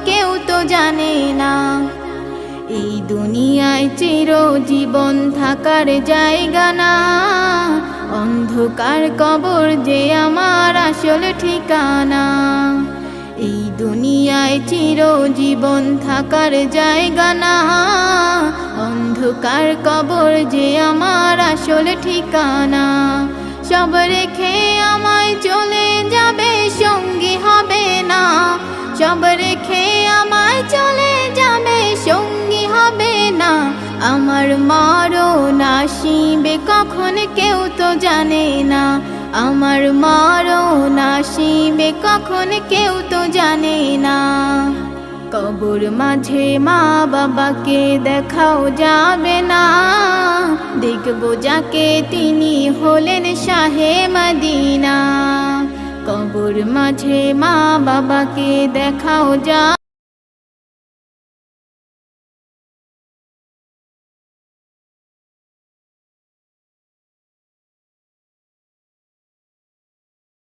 কেউ তো জানে না। এই দুনিয়ায় চিরজীবন থাকার জায়গা না, অন্ধকার কবর যে আমার আসল ঠিকানা। এই দুনিয়ায় চিরজীবন থাকার জায়গা না, অন্ধকার কবর যে আমার আসল ঠিকানা। সব রেখে আমায় চলে যাবে, সঙ্গী হবে না। সব রেখে আমায় চলে যাবে, সঙ্গী হবে না। আমার মরণ আসিবে কখন কেউ তো জানে না। আমার মরণ আসিবে কখন কেউ তো জানে না। কবর মাঝে মা বাবাকে দেখাও যাবে না, দেখবো যাকে তিনি হলেন শাহে মদিনা। কবর মাঝে মা বাবাকে দেখাও যাবে